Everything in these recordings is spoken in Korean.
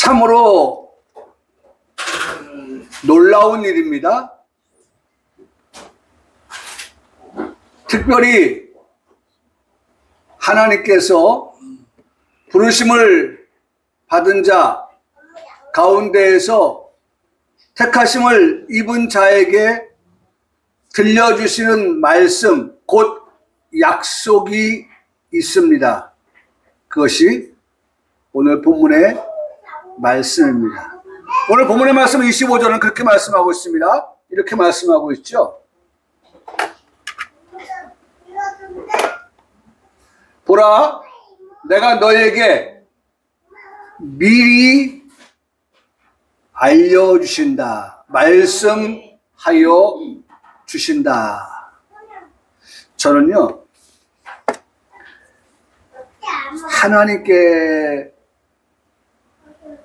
참으로 놀라운 일입니다. 특별히 하나님께서 부르심을 받은 자 가운데에서 택하심을 입은 자에게 들려주시는 말씀, 곧 약속이 있습니다. 그것이 오늘 본문의 말씀입니다. 오늘 본문의 말씀 25절은 그렇게 말씀하고 있습니다. 이렇게 말씀하고 있죠. 보라, 내가 너에게 미리 알려주신다. 말씀하여 주신다. 저는요, 하나님께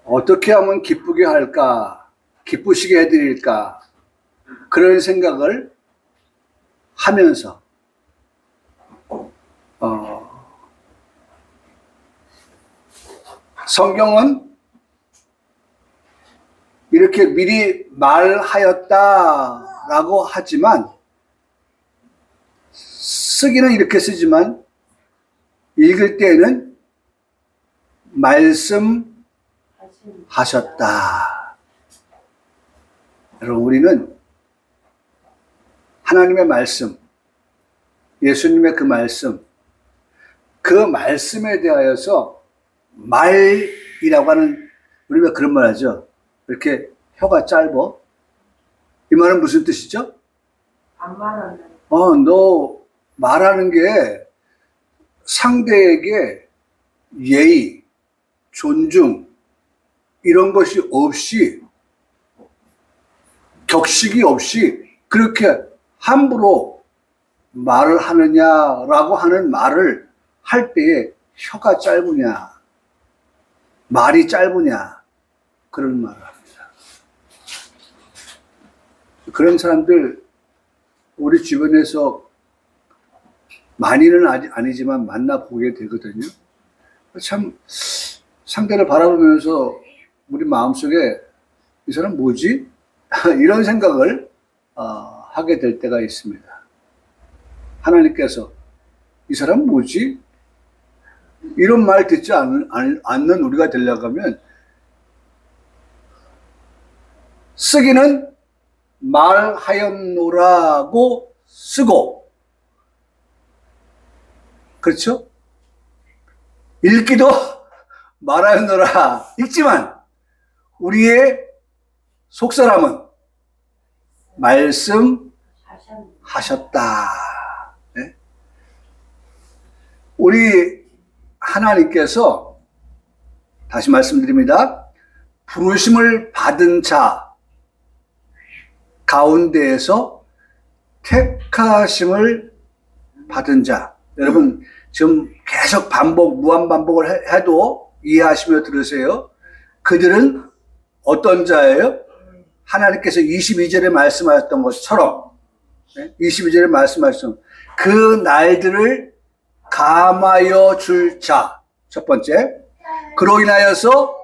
어떻게 하면 기쁘게 할까, 기쁘시게 해드릴까, 그런 생각을 하면서 성경은 이렇게 미리 말하였다라고 하지만, 쓰기는 이렇게 쓰지만 읽을 때에는 말씀하셨다. 여러분, 우리는 하나님의 말씀, 예수님의 그 말씀에 대하여서 말이라고 하는, 우리가 그런 말 하죠. 이렇게 혀가 짧아. 이 말은 무슨 뜻이죠? 안 말한다. 너 말하는 게 상대에게 예의, 존중, 이런 것이 없이, 격식이 없이 그렇게 함부로 말을 하느냐라고 하는 말을 할 때에 혀가 짧으냐, 말이 짧으냐, 그런 말을 합니다. 그런 사람들 우리 주변에서 많이는 아니지만 만나보게 되거든요. 참 상대를 바라보면서 우리 마음속에 이 사람 뭐지? 이런 생각을 하게 될 때가 있습니다. 하나님께서 이 사람 뭐지? 이런 말 듣지 않는 우리가 되려고 하면, 쓰기는 말하였노라고 쓰고, 그렇죠? 읽기도 말하였노라 읽지만 우리의 속사람은 말씀하셨다. 네? 우리 하나님께서, 다시 말씀드립니다, 부르심을 받은 자 가운데에서 택하심을 받은 자, 여러분 지금 계속 무한 반복을 해도 이해하시며 들으세요. 그들은 어떤 자예요? 하나님께서 22절에 말씀하셨던 것처럼, 22절에 말씀하셨던 그 날들을 감하여 줄 자, 첫 번째, 그로 인하여서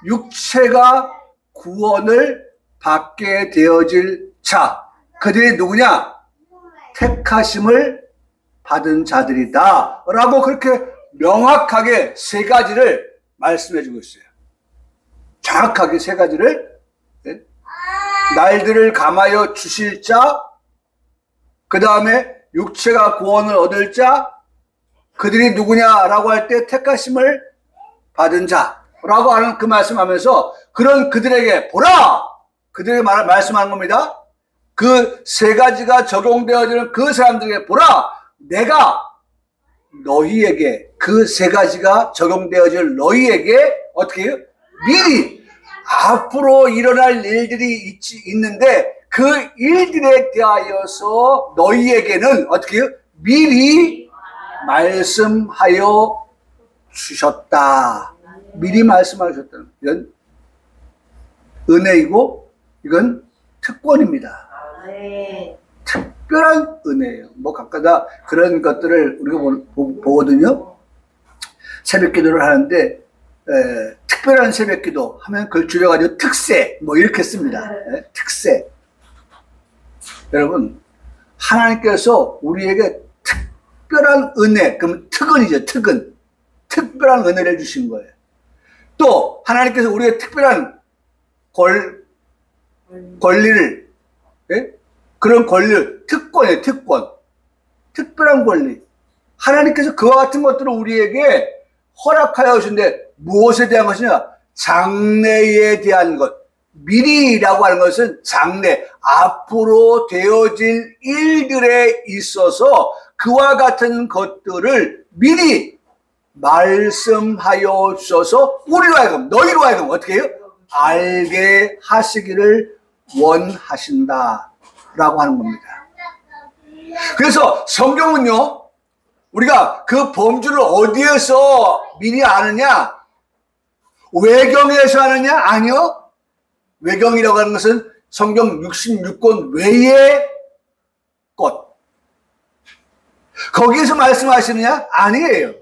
육체가 구원을 받게 되어질 자, 그들이 누구냐? 택하심을 받은 자들이다 라고 그렇게 명확하게 세 가지를 말씀해 주고 있어요. 정확하게 세 가지를. 날들을 감하여 주실 자, 그 다음에 육체가 구원을 얻을 자, 그들이 누구냐라고 할 때 택하심을 받은 자라고 하는 그 말씀하면서, 그런 그들에게 보라! 그들에게 말씀하는 겁니다. 그 세 가지가 적용되어지는 그 사람들에게 보라! 내가 너희에게, 그 세 가지가 적용되어질 너희에게 어떻게 해요? 미리 앞으로 일어날 일들이 있는데 그 일들에 대하여서 너희에게는 어떻게 해요? 미리 말씀하여 주셨다. 미리 말씀하셨다는, 이건 은혜이고 이건 특권입니다. 특별한 은혜예요. 뭐 각각 그런 것들을 우리가 보거든요. 새벽 기도를 하는데 특별한 새벽기도 하면 그걸 줄여가지고 특세 뭐 이렇게 씁니다. 네? 특세. 여러분 하나님께서 우리에게 특별한 은혜, 그럼 특은이죠. 특별한 은혜를 주신 거예요. 또 하나님께서 우리에게 특별한 권리를, 예? 그런 권리를, 특권이에요. 특별한 권리. 하나님께서 그와 같은 것들을 우리에게 허락하여 주신데 무엇에 대한 것이냐? 장래에 대한 것. 미리라고 하는 것은 장래, 앞으로 되어질 일들에 있어서 그와 같은 것들을 미리 말씀하여 주셔서 우리로 하여금, 너희로 하여금 어떻게 해요? 알게 하시기를 원하신다 라고 하는 겁니다. 그래서 성경은요, 우리가 그 범주를 어디에서 미리 아느냐? 외경에서 아느냐? 아니요. 외경이라고 하는 것은 성경 66권 외의 것. 거기에서 말씀하시느냐? 아니에요.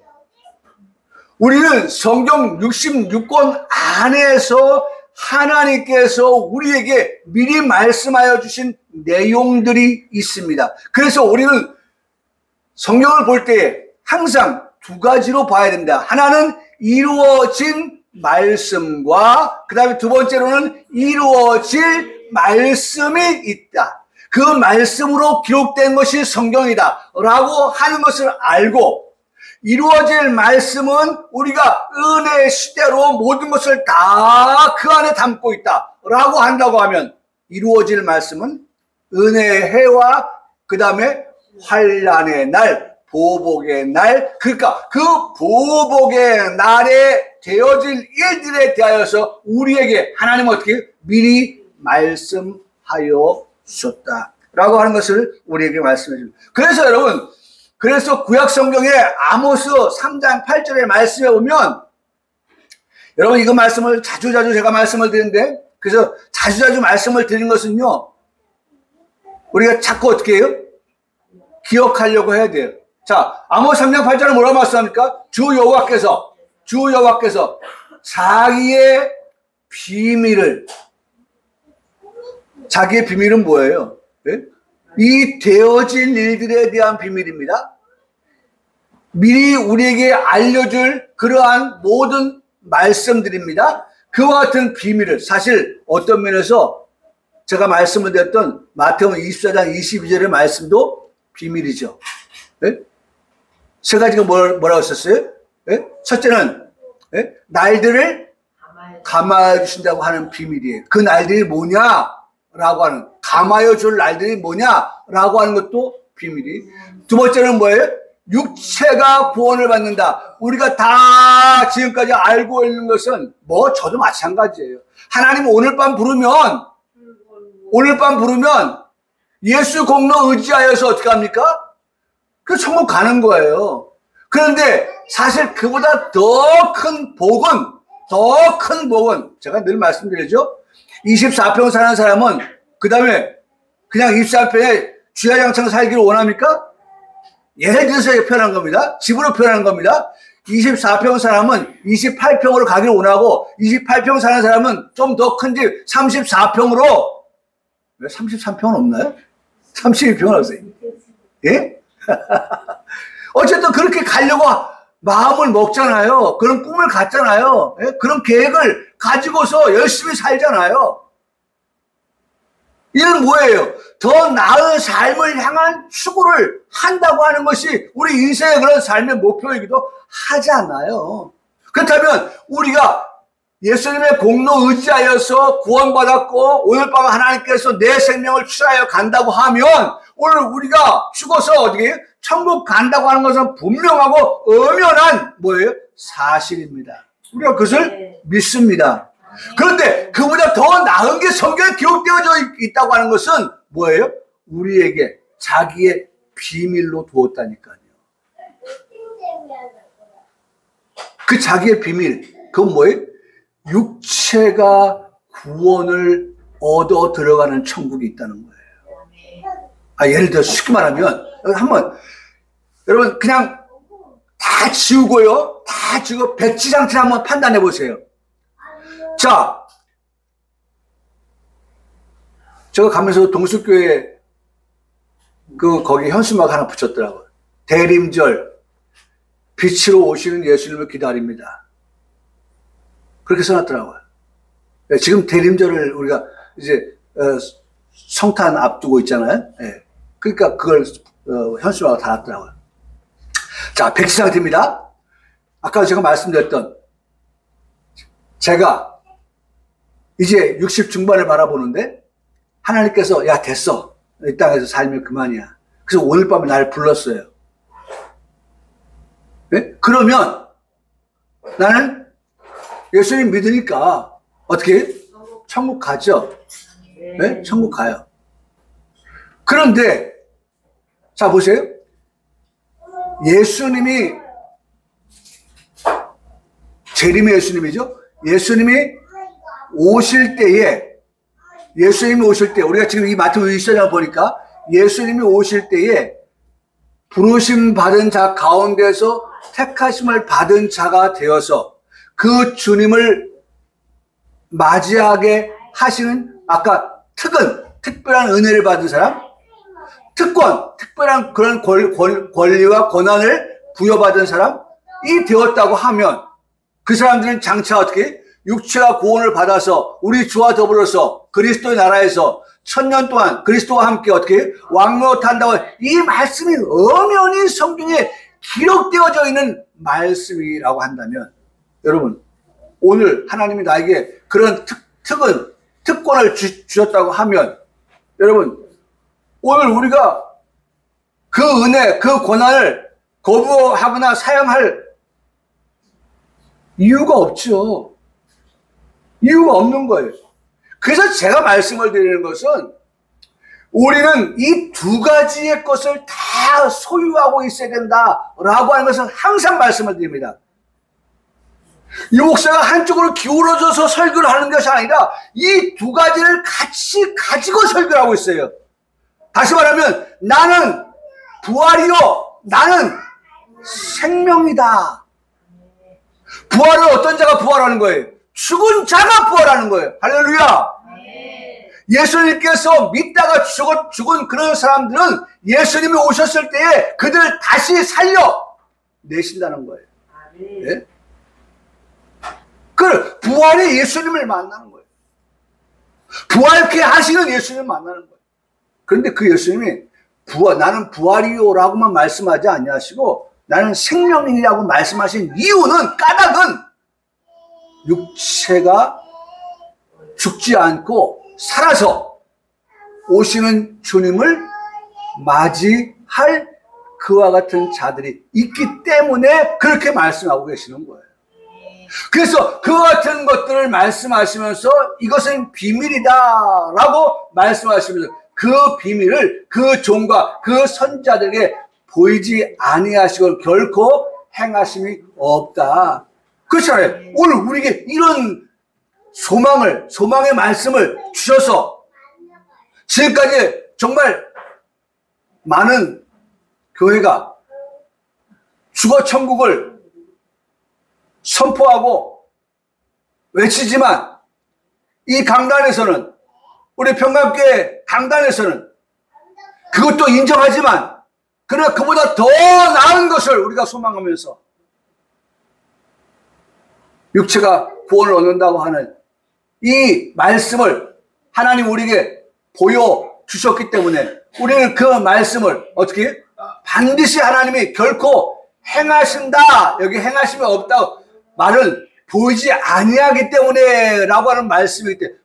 우리는 성경 66권 안에서 하나님께서 우리에게 미리 말씀하여 주신 내용들이 있습니다. 그래서 우리는 성경을 볼 때 항상 두 가지로 봐야 된다. 하나는 이루어진 말씀과 그 다음에 두 번째로는 이루어질 말씀이 있다. 그 말씀으로 기록된 것이 성경이다 라고 하는 것을 알고, 이루어질 말씀은 우리가 은혜의 시대로 모든 것을 다 그 안에 담고 있다 라고 한다고 하면, 이루어질 말씀은 은혜의 해와 그 다음에 환난의 날, 보복의 날, 그러니까 그 보복의 날에 되어질 일들에 대하여서 우리에게 하나님은 어떻게 미리 말씀하여 주셨다라고 하는 것을 우리에게 말씀해 줍니다. 그래서 여러분, 그래서 구약 성경의 아모스 3장 8절의 말씀에 보면, 여러분 이거 말씀을 자주 제가 말씀을 드리는데, 그래서 자주 말씀을 드리는 것은요, 우리가 자꾸 어떻게 해요? 기억하려고 해야 돼요. 자, 아모스 3장 8절은 뭐라고 말씀합니까? 주 여호와께서 자기의 비밀은 뭐예요? 네? 이 되어질 일들에 대한 비밀입니다. 미리 우리에게 알려줄 그러한 모든 말씀들입니다. 그와 같은 비밀을, 사실 어떤 면에서 제가 말씀을 드렸던 마태복음 24장 22절의 말씀도 비밀이죠. 네? 세 가지가 뭐라고 했었어요? 네? 첫째는 날들을 감하여 주신다고 하는 비밀이에요. 그 날들이 뭐냐라고 하는, 감하여 줄 날들이 뭐냐라고 하는 것도 비밀이. 두 번째는 뭐예요? 육체가 구원을 받는다. 우리가 다 지금까지 알고 있는 것은 저도 마찬가지예요. 하나님 오늘 밤 부르면 예수 공로 의지하여서 어떻게 합니까? 그 천국 가는 거예요. 그런데 사실 그보다 더 큰 복은 제가 늘 말씀드리죠. 24평 사는 사람은 그 다음에 그냥 24평에 주야장창 살기를 원합니까? 예를 들어서 표현한 겁니다. 집으로 표현한 겁니다. 24평 사람은 28평으로 가기를 원하고, 28평 사는 사람은 좀 더 큰 집 34평으로, 왜 33평은 없나요? 32평은 없어요. 예? 어쨌든 그렇게 가려고 마음을 먹잖아요. 그런 꿈을 갖잖아요. 예? 그런 계획을 가지고서 열심히 살잖아요. 이건 뭐예요? 더 나은 삶을 향한 추구를 한다고 하는 것이 우리 인생의 그런 삶의 목표이기도 하잖아요. 그렇다면 우리가 예수님의 공로 의지하여서 구원받았고 오늘 밤 하나님께서 내 생명을 취하여 간다고 하면, 오늘 우리가 죽어서 어떻게 천국 간다고 하는 것은 분명하고 엄연한 사실입니다. 우리가 그것을 믿습니다. 그런데 그보다 더 나은 게 성경에 기록되어져 있다고 하는 것은 뭐예요? 우리에게 자기의 비밀로 두었다니까요. 그 자기의 비밀, 그건 뭐예요? 육체가 구원을 얻어 들어가는 천국이 있다는 거예요. 예를 들어 쉽게 말하면, 여러분 그냥 다 지우고 백지장치를 한번 판단해 보세요. 자, 제가 가면서 동수교회 거기 현수막 하나 붙였더라고요. 대림절, 빛으로 오시는 예수님을 기다립니다. 그렇게 써놨더라고요. 네, 지금 대림절을 우리가 이제 성탄 앞두고 있잖아요. 네, 그러니까 그걸 현수막을 달았더라고요. 자, 백지 상태입니다. 아까 제가 말씀드렸던 제가 이제 60 중반을 바라보는데 하나님께서 야 됐어. 이 땅에서 살면 그만이야. 그래서 오늘 밤에 나를 불렀어요. 네? 그러면 나는 예수님 믿으니까 어떻게? 천국 가죠. 네? 천국 가요. 그런데 자 보세요. 예수님이 재림의 예수님이죠. 예수님이 오실 때에 우리가 지금 이 마태복음 1장을 보니까 예수님이 오실 때에 부르심 받은 자 가운데서 택하심을 받은 자가 되어서 그 주님을 맞이하게 하시는 아까 특별한 은혜를 받은 사람, 특별한 그런 권리와 권한을 부여받은 사람이 되었다고 하면 그 사람들은 장차 어떻게 육체가 구원을 받아서 우리 주와 더불어서 그리스도의 나라에서 1000년 동안 그리스도와 함께 어떻게 왕노릇한다고 이 말씀이 엄연히 성경에 기록되어져 있는 말씀이라고 한다면 여러분 오늘 하나님이 나에게 그런 특권을 주셨다고 하면 여러분 오늘 우리가 그 은혜, 그 권한을 거부하거나 사용할 이유가 없죠. 이유가 없는 거예요. 그래서 제가 말씀을 드리는 것은 우리는 이 두 가지의 것을 다 소유하고 있어야 된다라고 하는 것은 항상 말씀을 드립니다. 이 목사가 한쪽으로 기울어져서 설교를 하는 것이 아니라 이 두 가지를 같이 가지고 설교를 하고 있어요. 다시 말하면 나는 부활이요 나는 생명이다. 부활은 어떤 자가 부활하는 거예요? 죽은 자가 부활하는 거예요. 할렐루야. 예수님께서 믿다가 죽은 그런 사람들은 예수님이 오셨을 때에 그들을 다시 살려내신다는 거예요. 네? 그 부활이 예수님을 만나는 거예요. 부활케 하시는 예수님을 만나는 거예요. 그런데 그 예수님이 나는 부활이요라고만 말씀하지 아니하시고 나는 생명이라고 말씀하신 이유는 까닭은 육체가 죽지 않고 살아서 오시는 주님을 맞이할 그와 같은 자들이 있기 때문에 그렇게 말씀하고 계시는 거예요. 그래서 그와 같은 것들을 말씀하시면서 이것은 비밀이다라고 말씀하시면서 그 비밀을 그 종과 그 선자들에게 보이지 아니하시고 결코 행하심이 없다. 그렇잖아요. 오늘 우리에게 이런 소망의 말씀을 주셔서 지금까지 정말 많은 교회가 주거 천국을 선포하고 외치지만 이 강단에서는 우리 평강교회 강단에서는 그것도 인정하지만 그러나 그보다 더 나은 것을 우리가 소망하면서 육체가 구원을 얻는다고 하는 이 말씀을 하나님 우리에게 보여주셨기 때문에 우리는 그 말씀을 어떻게 반드시 하나님이 결코 행하신다 여기 행하심이 없다 말은 보이지 아니하기 때문에 라고 하는 말씀이기 때문에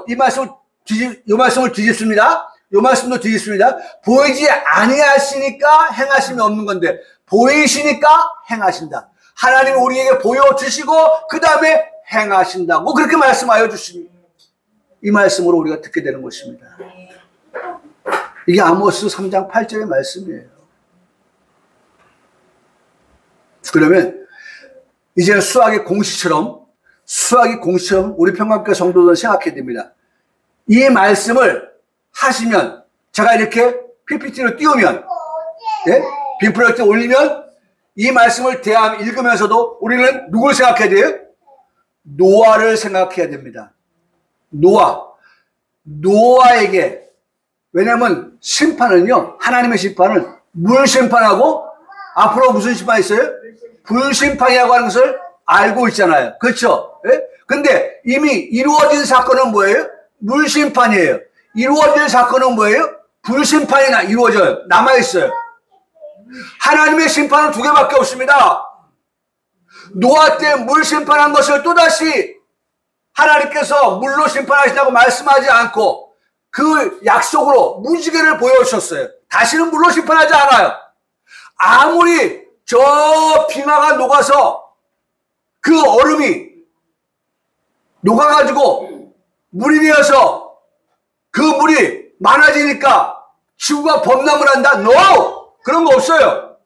이 말씀을 뒤집습니다. 이 말씀도 뒤집습니다. 보이지 아니하시니까 행하심이 없는 건데 보이시니까 행하신다. 하나님이 우리에게 보여주시고 그 다음에 행하신다고 그렇게 말씀하여 주십니다. 이 말씀으로 우리가 듣게 되는 것입니다. 이게 아모스 3장 8절의 말씀이에요. 그러면 이제는 수학의 공식처럼 우리 평강교회 성도들은 생각해야 됩니다. 이 말씀을 하시면 제가 이렇게 PPT를 띄우면 빔프로젝트 올리면 이 말씀을 읽으면서도 우리는 누굴 생각해야 돼요? 노아를 생각해야 됩니다. 노아에게. 왜냐하면 심판은요, 하나님의 심판은 물 심판하고 앞으로 무슨 심판이 있어요? 불 심판이라고 하는 것을 알고 있잖아요. 그렇죠? 예? 근데 이미 이루어진 사건은 뭐예요? 물 심판이에요. 이루어질 사건은 뭐예요? 불 심판이 이루어져요. 남아있어요. 하나님의 심판은 두 개밖에 없습니다. 노아 때 물 심판한 것을 또다시 하나님께서 물로 심판하신다고 말씀하지 않고 그 약속으로 무지개를 보여주셨어요. 다시는 물로 심판하지 않아요. 아무리 저 빙하가 녹아서 그 얼음이 녹아가지고 물이 되어서 그 물이 많아지니까 지구가 범람을 한다? No! 그런 거 없어요.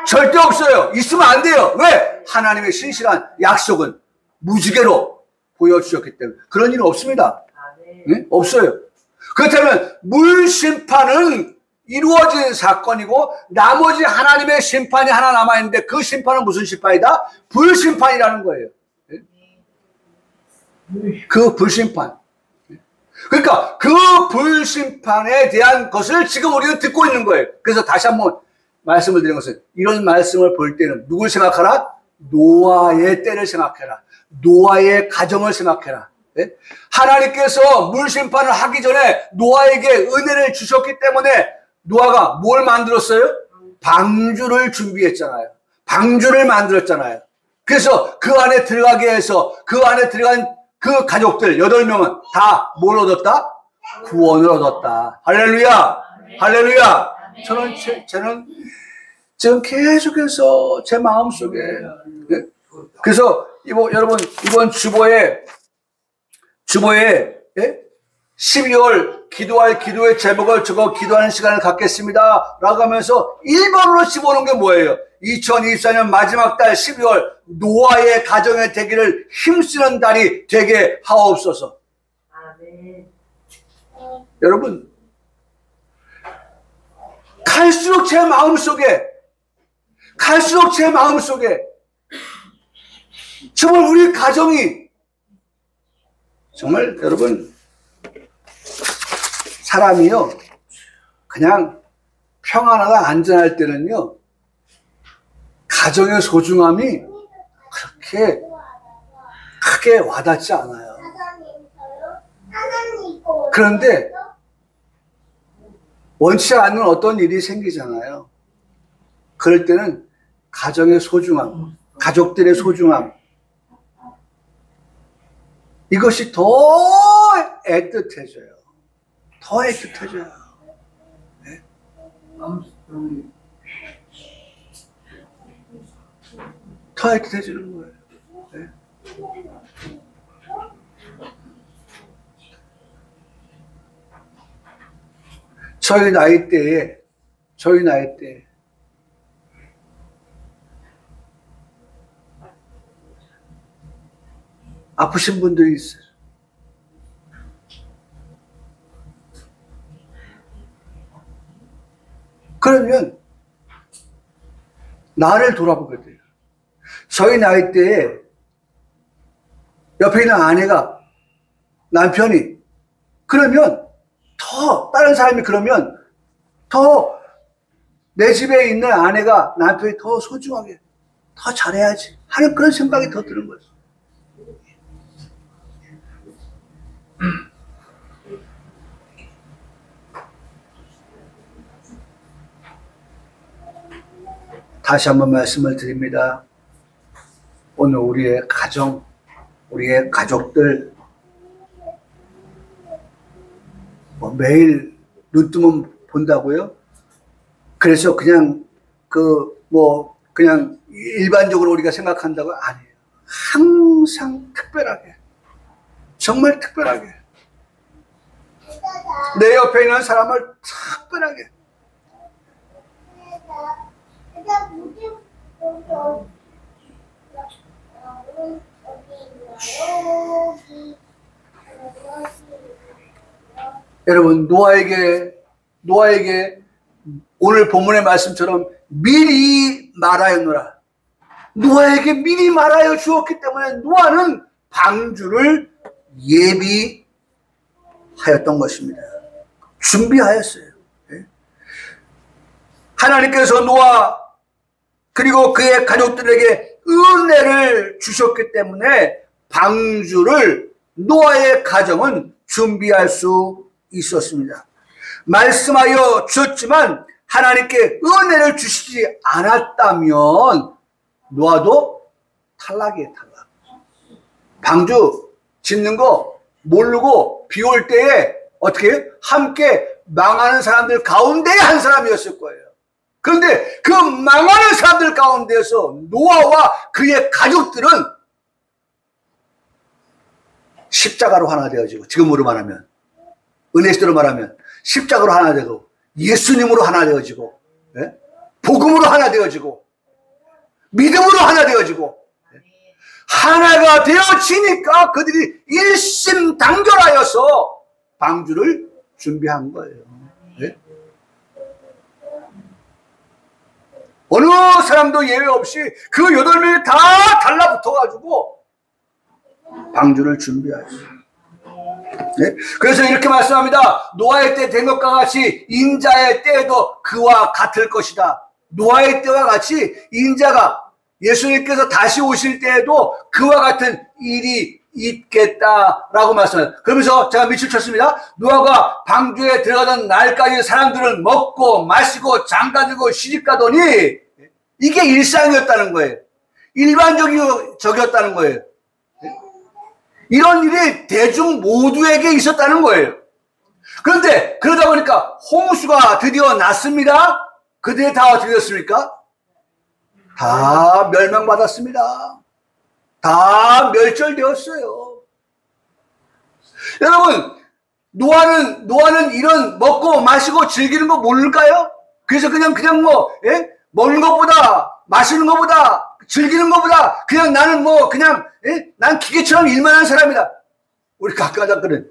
절대 없어요. 있으면 안 돼요. 왜? 하나님의 신실한 약속은 무지개로 보여주셨기 때문에. 그런 일은 없습니다. 네? 없어요. 그렇다면 물 심판은 이루어진 사건이고 나머지 하나님의 심판이 하나 남아있는데 그 심판은 무슨 심판이다? 불심판이라는 거예요. 그 불심판. 그러니까 그 불심판에 대한 것을 지금 우리는 듣고 있는 거예요. 그래서 다시 한번 말씀을 드린 것은 이런 말씀을 볼 때는 누굴 생각하라? 노아의 때를 생각해라. 노아의 가정을 생각해라. 네? 하나님께서 물심판을 하기 전에 노아에게 은혜를 주셨기 때문에 노아가 뭘 만들었어요? 방주를 준비했잖아요. 방주를 만들었잖아요. 그래서 그 안에 들어가게 해서 그 안에 들어간 그 가족들 8명은 다 뭘 얻었다? 구원을 얻었다. 할렐루야! 할렐루야! 저는 지금 계속해서 제 마음속에 네? 그래서 여러분 이번 주보에 예? 12월 기도할 기도의 제목을 적어 기도하는 시간을 갖겠습니다 라고 하면서 1번으로 집어넣은 게 뭐예요? 2024년 마지막 달 12월 노아의 가정의 되기를 힘쓰는 달이 되게 하옵소서. 아멘. 여러분 갈수록 제 마음속에 정말 우리 가정이 정말 여러분 사람이요 그냥 평안하고 안전할 때는요 가정의 소중함이 그렇게 크게 와닿지 않아요. 그런데 원치 않는 어떤 일이 생기잖아요. 그럴 때는 가정의 소중함, 가족들의 소중함 이것이 더 애틋해져요. 더 애틋해져요. 네? 더 애틋해지는 거예요. 네? 저희 나이 때에 아프신 분들이 있어요. 그러면 나를 돌아보게 돼요. 저희 나이 때에 옆에 있는 아내가 남편이 그러면 더 다른 사람이 그러면 더 내 집에 있는 아내가 남편이 더 소중하게 더 잘해야지 하는 그런 생각이 더 드는 거예요. 다시 한번 말씀을 드립니다. 오늘 우리의 가정, 우리의 가족들 매일 눈 뜨면 본다고요? 그래서 그냥 그냥 일반적으로 우리가 생각한다고 아니에요. 항상 특별하게, 정말 특별하게 내 옆에 있는 사람을 특별하게 여러분 노아에게 오늘 본문의 말씀처럼 미리 말하였노라. 노아에게 미리 말하여 주었기 때문에 노아는 방주를 예비하였던 것입니다. 준비하였어요. 하나님께서 노아 그리고 그의 가족들에게 은혜를 주셨기 때문에 방주를 노아의 가정은 준비할 수 있었습니다. 말씀하여 주셨지만 하나님께 은혜를 주시지 않았다면 노아도 탈락이에요. 탈락. 방주 짓는 거 모르고 비 올 때에 어떻게 해요? 함께 망하는 사람들 가운데 한 사람이었을 거예요. 그런데 그 망하는 사람들 가운데서 노아와 그의 가족들은 십자가로 하나 되어지고, 지금으로 말하면 은혜 시대로 말하면 십자가로 하나 되고 예수님으로 하나 되어지고, 예? 복음으로 하나 되어지고 믿음으로 하나 되어지고, 하나가 되어지니까 그들이 일심단결하여서 방주를 준비한 거예요. 예? 어느 사람도 예외 없이 그 8명이 다 달라붙어가지고 방주를 준비하였어요. 네? 그래서 이렇게 말씀합니다. 노아의 때 된 것과 같이 인자의 때에도 그와 같을 것이다. 노아의 때와 같이 인자가 예수님께서 다시 오실 때에도 그와 같은 일이 있겠다라고 말씀해요. 그러면서 제가 밑줄 쳤습니다. 노아가 방주에 들어가던 날까지 사람들은 먹고 마시고 장가들고 시집가더니 이게 일상이었다는 거예요. 일반적이었다는 거예요. 이런 일이 대중 모두에게 있었다는 거예요. 그런데 그러다 보니까 홍수가 드디어 났습니다. 그들이 다 어떻게 됐습니까? 다 멸망받았습니다. 다 멸절되었어요. 여러분, 노아는 이런 먹고 마시고 즐기는 거 모를까요? 그래서 그냥 뭐, 먹는 것보다, 마시는 것보다, 즐기는 것보다, 그냥 나는 뭐, 그냥, 난 기계처럼 일만 하는 사람이다. 우리 각가닥들은,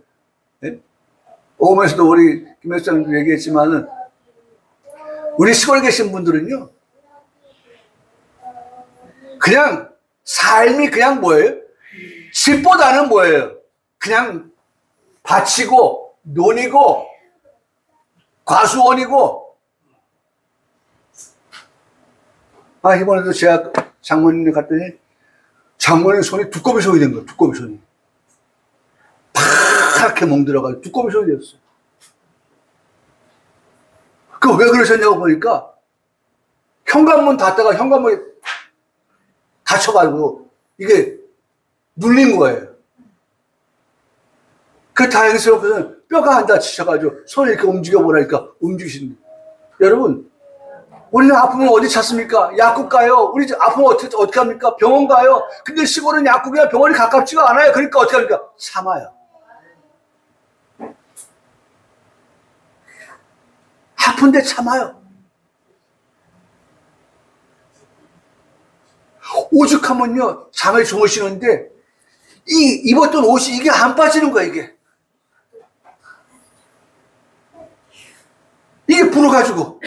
오면서도 우리 김혜수님도 얘기했지만은, 우리 시골에 계신 분들은요, 그냥, 삶이 그냥 뭐예요? 집보다는 뭐예요? 그냥 밭이고 논이고 과수원이고. 이번에도 제가 장모님네 갔더니 장모님 손이 두꺼비 손이 된 거예요. 두꺼비 손이 파랗게 멍들어가지고 두꺼비 손이 됐어요. 그 왜 그러셨냐고 보니까 현관문 닫다가 현관문이 다쳐가지고 이게 눌린 거예요. 그 다행스럽게는 뼈가 안 다치셔가지고 손을 이렇게 움직여보라니까 움직이신다. 여러분, 우리는 아프면 어디 찾습니까? 약국 가요. 우리 아프면 어떻게 합니까? 병원 가요. 근데 시골은 약국이나 병원이 가깝지가 않아요. 그러니까 어떻게 합니까? 참아요. 아픈데 참아요. 오죽하면요, 잠을 주무시는데, 입었던 옷이 이게 안 빠지는 거야, 이게. 이게 부어가지고,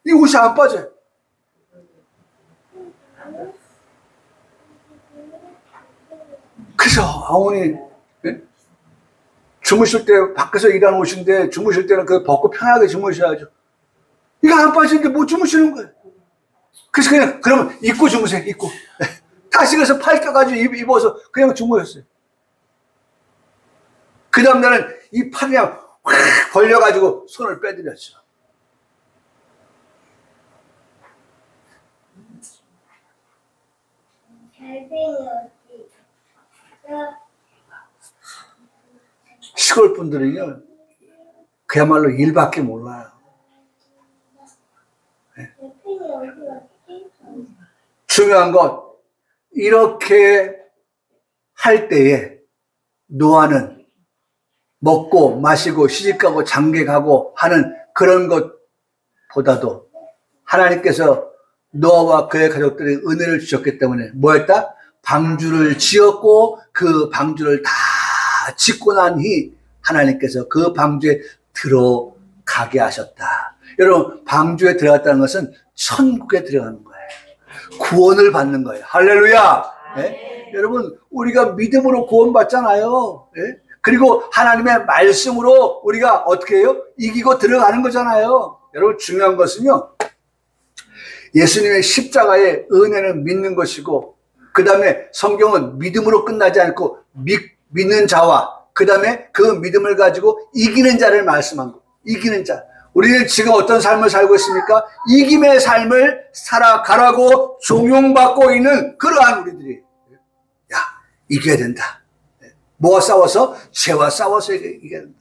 이 옷이 안 빠져요. 그래서, 어머니, 주무실 때, 밖에서 일하는 옷인데, 주무실 때는 그거 벗고 편하게 주무셔야죠. 이게 안 빠지는데 못 주무시는 거예요. 그래서 그냥, 그러면 입고 주무세요, 입고. 다시 그래서 팔 껴가지고 입어서 그냥 주무셨어요. 그 다음날은 이 팔이 그냥 확 벌려가지고 손을 빼드렸죠. 시골 분들은요, 그야말로 일밖에 몰라요. 네. 중요한 건 이렇게 할 때에 노아는 먹고 마시고 시집가고 장가가고 하는 그런 것보다도 하나님께서 노아와 그의 가족들의 은혜를 주셨기 때문에 뭐였다? 방주를 지었고 그 방주를 다 짓고 나니 하나님께서 그 방주에 들어가게 하셨다. 여러분, 방주에 들어갔다는 것은 천국에 들어가는 거예요. 구원을 받는 거예요. 할렐루야. 예? 여러분, 우리가 믿음으로 구원받잖아요. 예? 그리고 하나님의 말씀으로 우리가 어떻게 해요? 이기고 들어가는 거잖아요. 여러분, 중요한 것은요, 예수님의 십자가의 은혜는 믿는 것이고, 그 다음에 성경은 믿음으로 끝나지 않고 믿는 자와 그 다음에 그 믿음을 가지고 이기는 자를 말씀한 거. 이기는 자. 우리는 지금 어떤 삶을 살고 있습니까? 이김의 삶을 살아가라고 종용받고 있는 그러한 우리들이. 야, 이겨야 된다. 뭐와 싸워서? 죄와 싸워서 이겨야 된다.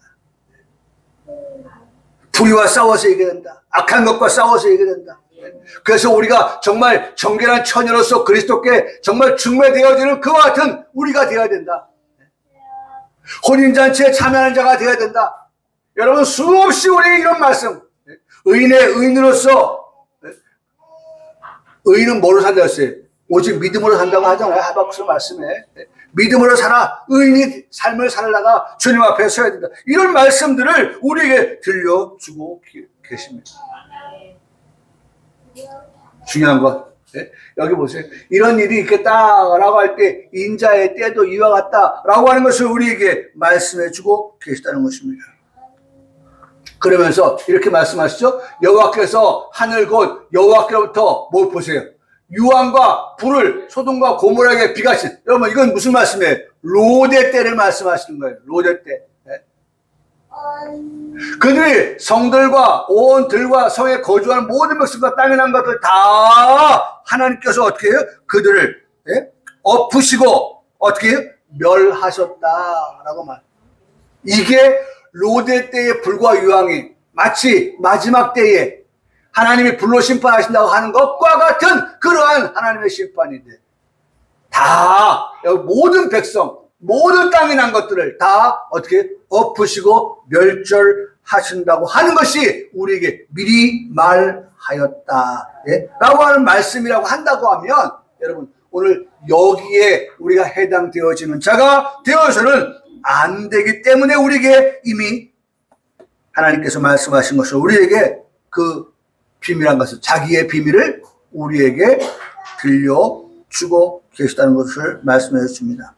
불의와 싸워서 이겨야 된다. 악한 것과 싸워서 이겨야 된다. 그래서 우리가 정말 정결한 처녀로서 그리스도께 정말 중매되어지는 그와 같은 우리가 되어야 된다. 혼인잔치에 참여하는 자가 되어야 된다. 여러분, 수없이 우리에게 이런 말씀. 의인의 의인으로서, 의인은 뭐로 산다고 했어요? 오직 믿음으로 산다고 하잖아요. 하박국 말씀에. 믿음으로 살아 의인이 삶을 살다가 주님 앞에 서야 된다. 이런 말씀들을 우리에게 들려주고 계십니다. 중요한 것. 여기 보세요. 이런 일이 있겠다라고 할 때 인자의 때도 이와 같다라고 하는 것을 우리에게 말씀해 주고 계시다는 것입니다. 그러면서 이렇게 말씀하시죠. 여호와께서 하늘 곧 여호와께로부터 뭘 보세요. 유황과 불을 소돔과 고모라에게 비가신. 여러분, 이건 무슨 말씀이에요? 로대 때를 말씀하시는 거예요. 로대 때. 그들이 성들과 온 들과 성에 거주하는 모든 백성과 땅에 난 것들 다 하나님께서 어떻게 해요? 그들을 엎으시고 어떻게 해요? 멸하셨다라고 말. 이게 로대 때의 불과 유황이 마치 마지막 때에 하나님이 불로 심판하신다고 하는 것과 같은 그러한 하나님의 심판인데, 다 모든 백성, 모든 땅에 난 것들을 다 어떻게 엎으시고 멸절하신다고 하는 것이 우리에게 미리 말하였다. 라고 하는 말씀이라고 한다고 하면, 여러분, 오늘 여기에 우리가 해당되어지는 자가 되어서는 안 되기 때문에 우리에게 이미 하나님께서 말씀하신 것을 우리에게 그 비밀한 것을, 자기의 비밀을 우리에게 들려주고 계시다는 것을 말씀해 주십니다.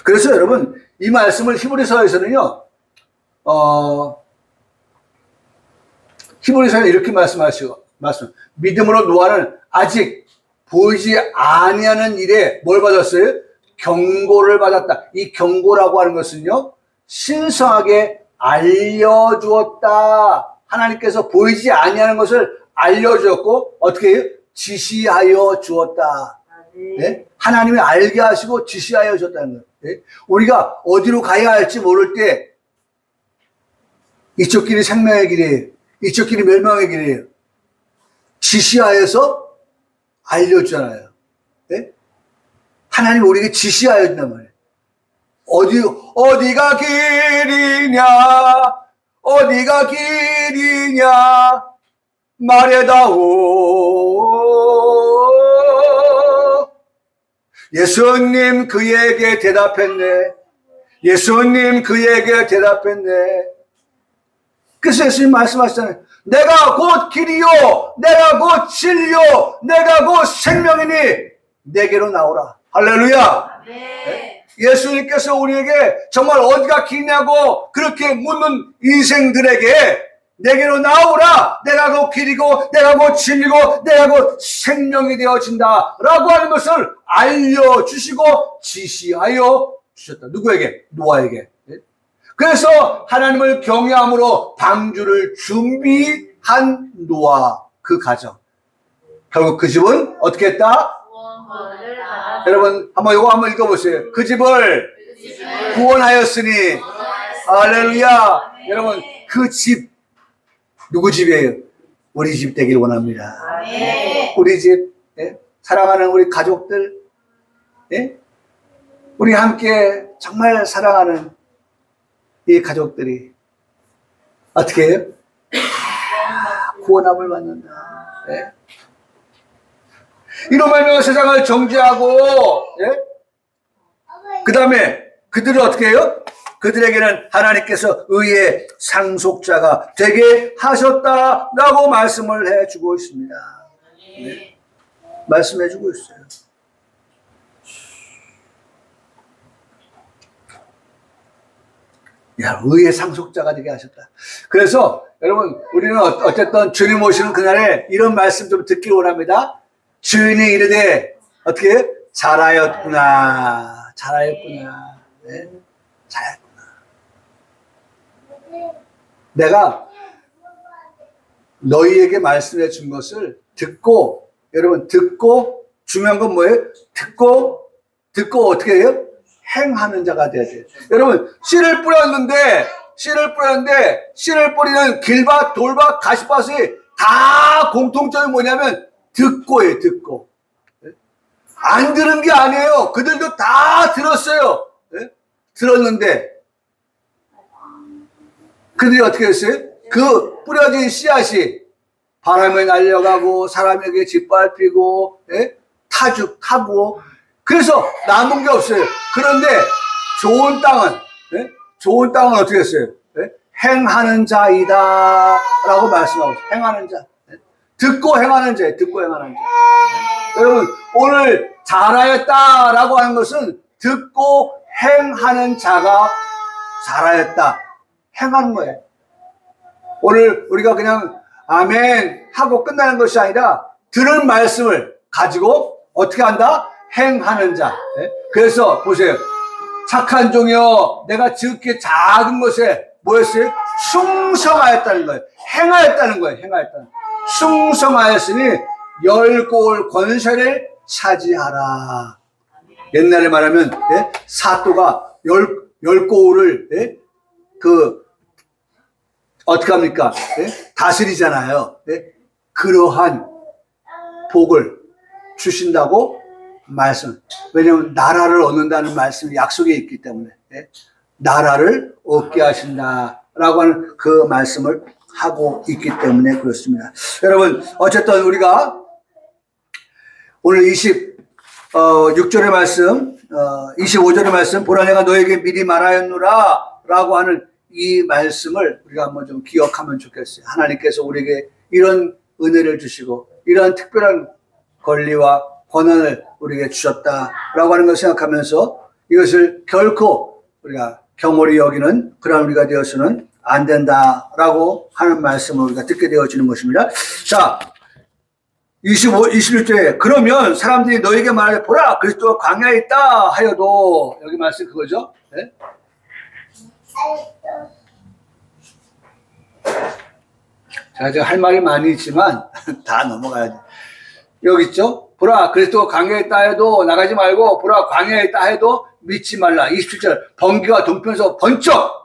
그래서 여러분, 이 말씀을 히브리서에서는요, 히브리서에 이렇게 말씀하시고, 믿음으로 노아는 아직 보이지 아니하는 일에 뭘 받았어요? 경고를 받았다. 이 경고라고 하는 것은요, 신성하게 알려주었다. 하나님께서 보이지 아니하는 것을 알려주었고, 어떻게 해요? 지시하여 주었다. 네? 하나님이 알게 하시고 지시하여 주었다는 거예요. 네? 우리가 어디로 가야 할지 모를 때, 이쪽 길이 생명의 길이에요. 이쪽 길이 멸망의 길이에요. 지시하여서 알려주잖아요. 네? 하나님 우리에게 지시하여 준단 말이에요. 어디가 길이냐? 어디가 길이냐? 말해다오. 예수님 그에게 대답했네. 예수님 그에게 대답했네. 그래서 예수님 말씀하시잖아요. 내가 곧 길이요, 내가 곧 진리요, 내가 곧 생명이니 내게로 나오라. 할렐루야. 네. 예수님께서 우리에게 정말 어디가 길냐고 그렇게 묻는 인생들에게 내게로 나오라. 내가 곧 길이고 내가 곧 진리고 내가 곧 생명이 되어진다 라고 하는 것을 알려주시고 지시하여 주셨다. 누구에게? 노아에게. 그래서 하나님을 경외함으로 방주를 준비한 노아 그 가정. 결국 그 집은 어떻게 했다? 여러분 이거 한번 읽어보세요. 그 집을 구원하였으니. 할렐루야. 여러분 그 집 누구 집이에요? 우리 집 되길 원합니다. 우리 집, 사랑하는 우리 가족들, 우리 함께 정말 사랑하는 이 가족들이 어떻게 해요? 구원함을 받는다. 이로 말미암아 세상을 정죄하고, 그 다음에 그들을 어떻게 해요? 그들에게는 하나님께서 의의 상속자가 되게 하셨다라고 말씀을 해주고 있습니다. 말씀해주고 있어요. 야, 의의 상속자가 되게 하셨다. 그래서 여러분, 우리는 어쨌든 주님 오시는 그날에 이런 말씀 좀 듣기 원합니다. 주인이 이르되 어떻게? 잘하였구나. 잘하였구나. 네? 잘하였구나. 내가 너희에게 말씀해 준 것을 듣고, 여러분, 듣고, 중요한 건 뭐예요? 듣고 어떻게 해요? 행하는 자가 돼야 돼요. 여러분, 씨를 뿌리는 길밭, 돌밭, 가시밭이 다 공통점이 뭐냐면 듣고예요, 듣고. 안 들은 게 아니에요. 그들도 다 들었어요. 들었는데 그들이 어떻게 했어요? 그 뿌려진 씨앗이 바람에 날려가고 사람에게 짓밟히고 타고 그래서 남은 게 없어요. 그런데 좋은 땅은 어떻게 했어요? 행하는 자이다 라고 말씀하고 있어요. 행하는 자. 듣고 행하는 자예요. 듣고 행하는 자. 여러분, 오늘 잘하였다 라고 하는 것은 듣고 행하는 자가 잘하였다. 행하는 거예요. 오늘 우리가 그냥 아멘 하고 끝나는 것이 아니라 들은 말씀을 가지고 어떻게 한다? 행하는 자. 그래서 보세요. 착한 종이여 내가 지극히 작은 것에 뭐였어요? 충성하였다는 거예요. 행하였다는 거예요. 행하였다는 거예요. 충성하였으니 10고을 권세를 차지하라. 옛날에 말하면 사또가 10고을을 어떻게 합니까? 다스리잖아요. 그러한 복을 주신다고 말씀. 왜냐하면 나라를 얻는다는 말씀이 약속에 있기 때문에 나라를 얻게 하신다라고 하는 그 말씀을 하고 있기 때문에 그렇습니다. 여러분, 어쨌든 우리가 오늘 26절의 말씀, 25절의 말씀, 보라 내가 너에게 미리 말하였노라 라고 하는 이 말씀을 우리가 한번 좀 기억하면 좋겠어요. 하나님께서 우리에게 이런 은혜를 주시고 이런 특별한 권리와 권한을 우리에게 주셨다라고 하는 것을 생각하면서 이것을 결코 우리가 경홀히 여기는 그런 우리가 되어서는 안 된다라고 하는 말씀을 우리가 듣게 되어지는 것입니다. 자, 21절에 그러면 사람들이 너에게 말해 보라 그리스도가 광야에 있다 하여도 여기 말씀 그거죠. 네? 자, 제가 할 말이 많이 있지만 다 넘어가야죠. 여기 있죠. 보라 그리스도가 광야에 있다 해도 나가지 말고 보라 광야에 있다 해도 믿지 말라. 27절 번개가 동편에서 번쩍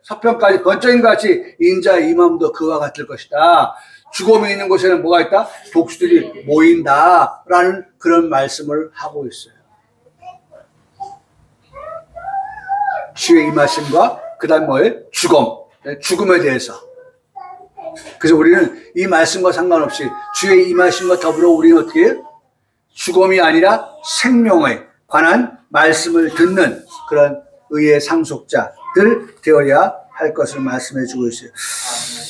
서편까지 번쩍인 같이 인자의 임함도 그와 같을 것이다. 죽음이 있는 곳에는 뭐가 있다? 독수들이 모인다라는 그런 말씀을 하고 있어요. 주의 임하심과 그 다음 뭐예요? 죽음에 대해서. 그래서 우리는 이 말씀과 상관없이 주의 임하심과 더불어 우리는 어떻게 해요? 죽음이 아니라 생명에 관한 말씀을 듣는 그런 의의 상속자들 되어야 할 것을 말씀해 주고 있어요.